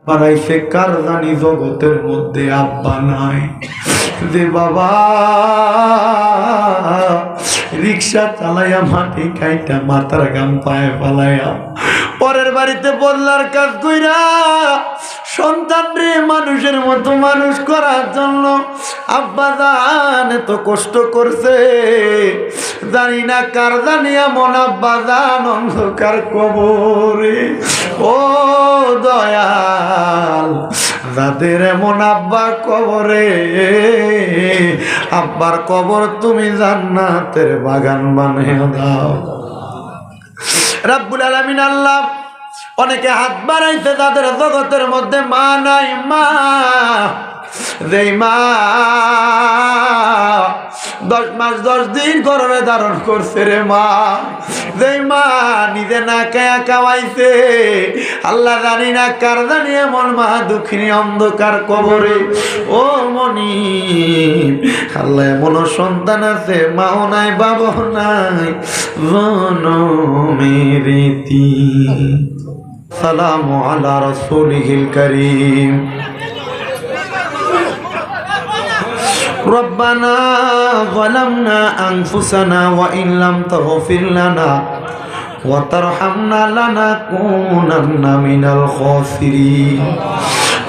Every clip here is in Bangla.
বানাইছে কার জানি জগতের মধ্যে আব্বা নাই যে বাবা রিক্সা চালাইয়া মাটি খাইটা মাথার গাম পায়ে পালাইয়া পরের বাড়িতে বদলার কাজ কইরা সন্তান রে মানুষের মতো মানুষ করার জন্য আব্বা জান এত কষ্ট করছে জানি না কার জানি এমন আব্বা জান অন্ধকার কবরে ও দয়াল যাদের এমন আব্বা কবরে আব্বার কবর তুমি জান্নাতের বাগান বানিয়ে দাও রব্বুল আলামিন আল্লাহ অনেকে হাত বাড়াইছে তাদের জগতের মধ্যে মা নাই মা যেই মা 10 মাস 10 দিন গর্ভে ধারণ করছে রে মা যেই মা নিজে না খায়া খাওয়াইছে আল্লাহ জানি না কার জানি এমন মা দুঃখিনী অন্ধকার কবরে ও মনি আল্লাহ এমন সন্তান আছে মাও নাই বাবাও নাই জনমের রীতি সালামু আলা রাসূলিল কারীম ربنا ظلمنا أنفسنا وإن لم تغفر لنا وترحمنا لنكونن من الخاسرين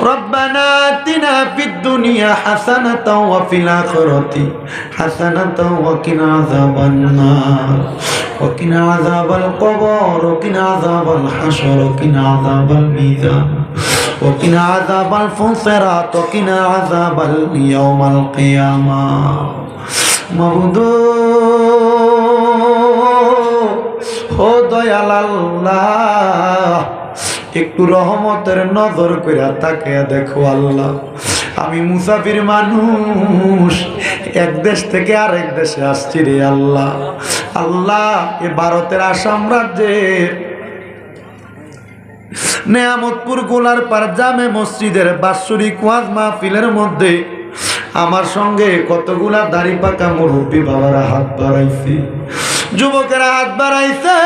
ربنا آتنا في الدنيا حسنة وفي الآخرة حسنة وقنا عذاب النار وقنا عذاب القبر وقنا عذاب الحشر وقنا عذاب الميزان وقنا عذاب الفسرات وقنا عذاب يوم القيامة মাবুদ ও দয়াল আল্লাহ একটু রহমতের নজর কইরা তাকিয়ে দেখো আল্লাহ আমি মুসাফির মানুষ এক দেশ থেকে আরেক দেশে আসছি রে আল্লাহ আল্লাহ এ ভারতের আসাম রাজ্যের নেয়ামতপুর গোলার পার জামে মসজিদের বাৎসরিক ওয়াজ মাহফিলের মধ্যে আমার সঙ্গে কতগুলা দাড়ি পাকা মুরব্বী বাবারা হাত বাড়াইছে যুবকেরা হাত বাড়াইছে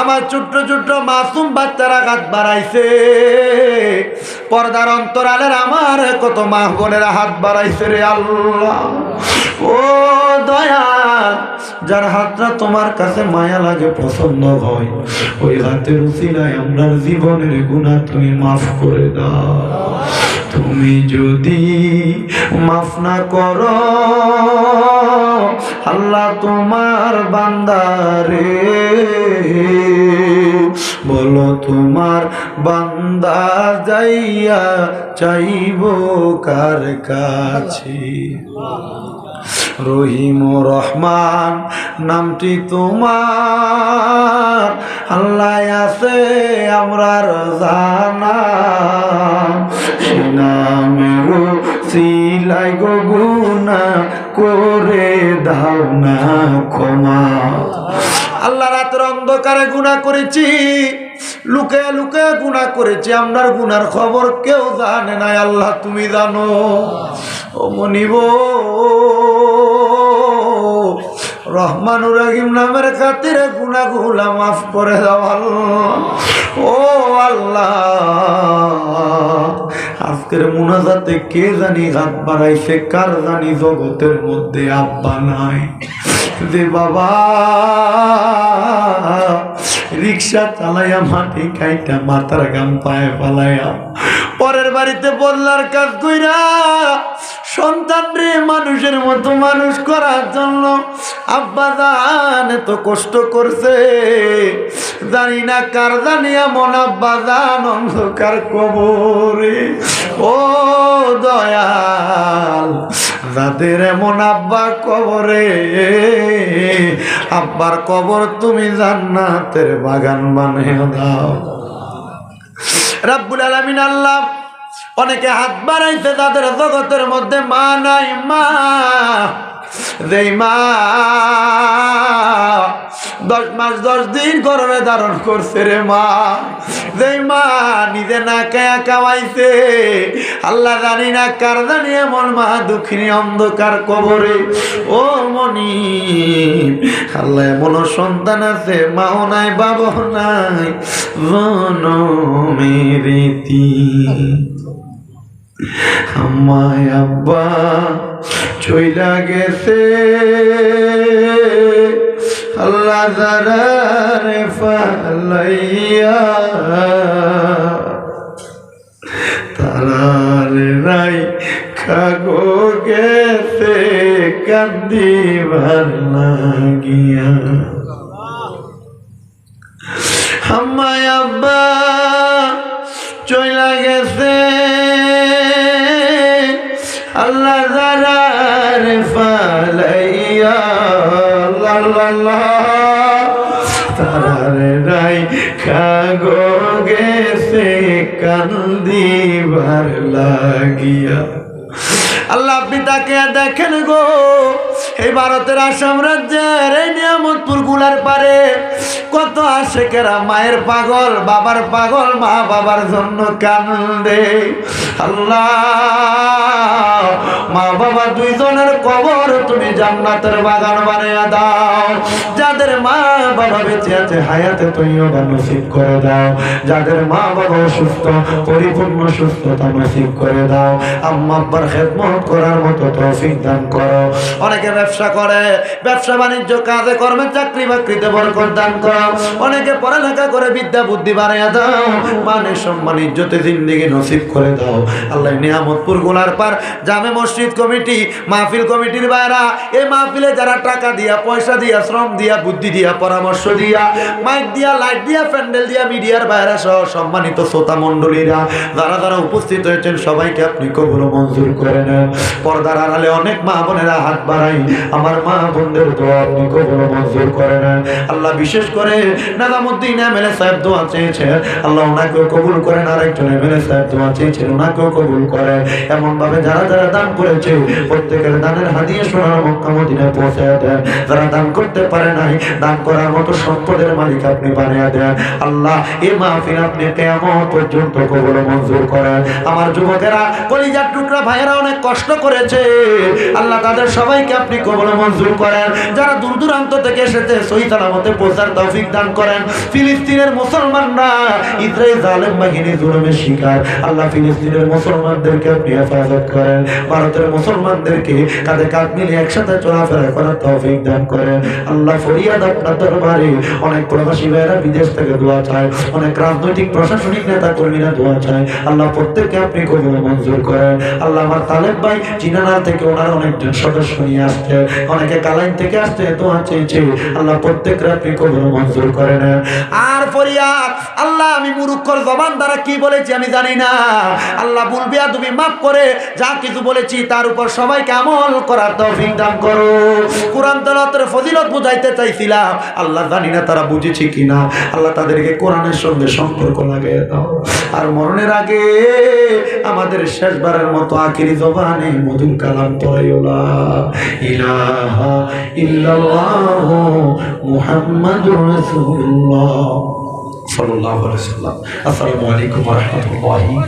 আমার ছোট্ট ছোট্ট মাসুম বাচ্চারা হাত বাড়াইছে পর্দার অন্তরালের আমার কত মা বোনেরা হাত বাড়াইছে রে আল্লাহ ও দয়াল যার হাতটা তোমার কাছে মায়া লাগে পছন্দ হয় ওই হাতের উসিলায় আমরা জীবনের গুনাহ তুমি মাফ করে দাও তুমি যদি মাফ না করো আল্লাহ তোমার বান্দারে বলো তোমার বান্দা যাইয়া চাইব কার কাছে রহিম রহমান নামটি তোমার আল্লাহ আছে আমরার জানা নামের সিলাই গো গুনাহ করে দাও না ক্ষমা আল্লাহ রাতের অন্ধকারে গুনাহ করেছি লুকে লুকে গুনাহ করেছি আমরার গুনার খবর কেউ জানে না আল্লাহ তুমি জানো ও মনিব রহমানুর রহিম নামের খাতিরে গুনাহগুলা মাফ করে দাও আল্লাহ ও আল্লাহ আজকের মুনাজাতে কে জানি হাত বাড়াইছে কার জানি জগতের মধ্যে আব্বা নাই যে বাবা রিক্সা চালাইয়া মাটি খাইটা মাথার গাম পায়ে পালাইয়া পরের বাড়িতে বদলার কাজ কইরা সন্তান রে মানুষের মতো মানুষ করার জন্য আব্বা জান এত কষ্ট করছে জানি না কার জানি এমন আব্বা জান অন্ধকার কবরে ও দয়াল যাদের এমন আব্বা কবরে আব্বার কবর তুমি জান্নাতের বাগান বানিয়ে দাও রব্বুল আলামিন আল্লাহ অনেকে হাত বাড়াইছে তাদের জগতের মধ্যে মা নাই মা যেই মা 10 মাস 10 দিন গর্ভে ধারণ করছে রে মা। যেই মা নিজে না খায়া খাওয়াইছে, আল্লাহ জানি না কার জানি এমন মা দুঃখিনী অন্ধকার কবরে। ও মনি, আল্লাহ এমন সন্তান আছে, মাও নাই বাবাও নাই, জনমের আমায় আব্বা চইলা গেছে, আল্লাহ যারারে ফালাইয়া তারারে রাই খাগো গেছে কান্দিবার লাগিয়া। আমায় আব্বা চইলা গেছে, আল্লাহ যারারে ফালাইয়া তারারে রাই খাগো গেছে কান্দিবার লাগিয়া। আল্লাহ আপনি তাকে দেখেন গো, এই ভারতের আসাম রাজ্যের এই নিয়ামতপুর গুলার পারে কত আশেকেরা মায়ের পাগল, বাবার পাগল, মা বাবার জন্য কান্দে। আল্লাহ, মা বাবা দুইজনের কবর তুমি জান্নাতের বাগান বানিয়ে দাও। যাদের মা বাবা বেঁচে আছে হায়াতে তৈয়বা নসিব করে দাও। যাদের মা বাবা অসুস্থ পরিপূর্ণ সুস্থতা নসিব করে দাও। আম্মা আব্বার খেদমত করার মতো তৌফিক দান করো। অনেকে ব্যবসা করে, ব্যবসা বাণিজ্য কাজে কর্মে চাকরি বাকরিতে বরকত দান করো। অনেকে পড়ালেখা করে বিদ্যা বুদ্ধি বাড়াইয়া দাও। মানে সম্মান ইজ্জতে জিন্দেগি নসিব করে দাও। আল্লাহ নিয়ামতপুর গুলার পার জামে মসজিদ কমিটি, মাহফিল কমিটির বাইরা, এই মাহফিলে যারা টাকা দিয়া, পয়সা দিয়া, শ্রম দিয়া, বুদ্ধি দিয়া, পরামর্শ দিয়া, মাইক দিয়া, লাইট দিয়া, প্যান্ডেল দিয়া, মিডিয়ার বাইরা সহ সম্মানিত শ্রোতা মণ্ডলীরা যারা যারা উপস্থিত হয়েছেন সবাইকে আপনি কবুল মঞ্জুর করে নেন। পর্দার আড়ালে অনেক মা বোনেরা হাত বাড়াই, আমার মা বোনদের দোয়া আপনি কবুল মঞ্জুর করে নেন। আল্লাহ বিশেষ করে নাজামুদ্দিন এমএলএ সাহেব দোয়া চেয়েছেন, আল্লাহ ওনাকেও কবুল করেন। আরেকজন এমএলএ সাহেব দোয়া চেয়েছেন, ওনাকেও কবুল করেন। এমন ভাবে যারা যারা দান করেছে প্রত্যেকের দানের হাদিয়া সোনার মক্কা মদিনায় পৌঁছে দেন। যারা দান করতে পারে নাই, দান করার মতো সম্পদের মালিক আপনি বানিয়ে দেন। আল্লাহ, এই মাহফিল আপনি কিয়ামত পর্যন্ত কবুল মঞ্জুর করেন। আমার যুবকেরা, কলিজার টুকরা ভাইয়েরা অনেক কষ্ট করেছে, আল্লাহ তাদের সবাইকে আপনি কবুল মঞ্জুর করেন। যারা দূর দূরান্ত থেকে এসেছে সহি সালামতে পৌঁছার তৌফিক দান করেন। ফিলিস্তিনের মুসলমানরা ইসরায়েল জালেম বাহিনী জুলুমের শিকার, আল্লাহ ফিলিস্তিনের মুসলমানদেরকে আপনি হেফাজত করেন। ভারতের মুসলমানদেরকে কাঁধে কাঁধ মিলে একসাথে চলাফেরা করার তৌফিক দান করেন। আল্লাহ ফরিয়াদ আপনার দরবারে, অনেক প্রবাসী ভাইয়েরা বিদেশ থেকে দোয়া চায়, অনেক রাজনৈতিক প্রশাসনিক নেতা কর্মীরা দোয়া চায়। আল্লাহ প্রত্যেককে আপনি কবুল মঞ্জুর করেন। আল্লাহ, আমার তালেব ভাই চিনানাল থেকে ওনার অনেকজন সদস্য নিয়ে আসছে, অনেকে কালাইন থেকে আসছে, দোয়া চেয়েছে। আল্লাহ প্রত্যেককে আপনি কবুল মঞ্জুর করেন। আর ফরিয়াদ, আল্লাহ আমি মুরুক্ষর জবান দ্বারা কি বলেছি আমি জানি না, আল্লাহ বলবি তুমি মাফ করে যা কিছু বলেছি তার উপর সবাইকে আমল করার তৌফিক দান করো। কোরআন তেলাওয়াতের ফজিলত বুঝাইতে চাইছিলাম, আল্লাহ জানি না তারা বুঝেছে কিনা। আল্লাহ তাদেরকে কোরআনের সঙ্গে সম্পর্ক লাগিয়ে দাও। আর মরণের আগে আমাদের শেষবারের মতো আখিরি জবানে মধুর কালাম পড়াইও, লা ইলাহা ইল্লাল্লাহু মুহাম্মাদুর রাসূলুল্লাহ সাল্লাল্লাহু আলাইহি ওয়াসাল্লাম। আসসালামু আলাইকুম ওয়া রাহমাতুল্লাহি।